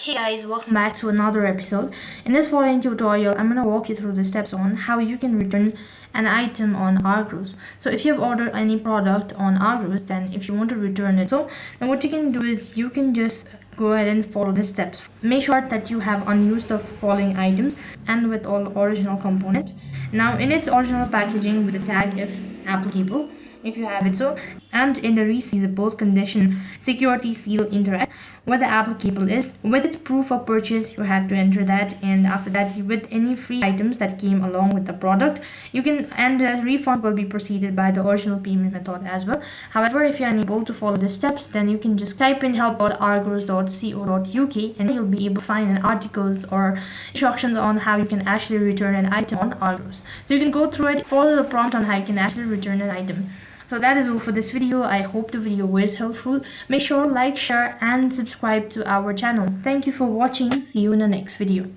Hey guys, welcome back to another episode. In this following tutorial, I'm going to walk you through the steps on how you can return an item on Argos. So if you've ordered any product on Argos, then if you want to return it, then what you can do is you can just go ahead and follow the steps. Make sure that you have unused the following items and with all original components. Now in its original packaging with the tag if applicable, if you have it and in the receivable condition security seal interact what the applicable is with its proof of purchase. You have to enter that, and after that with any free items that came along with the product you can, and the refund will be proceeded by the original payment method as well. However, if you're unable to follow the steps, then you can just type in help.argos.co.uk and you'll be able to find articles or instructions on how you can actually return an item on Argos. So you can go through it, follow the prompt on how you can actually return an item. So that is all for this video. I hope the video was helpful. Make sure to like, share and subscribe to our channel. Thank you for watching. See you in the next video.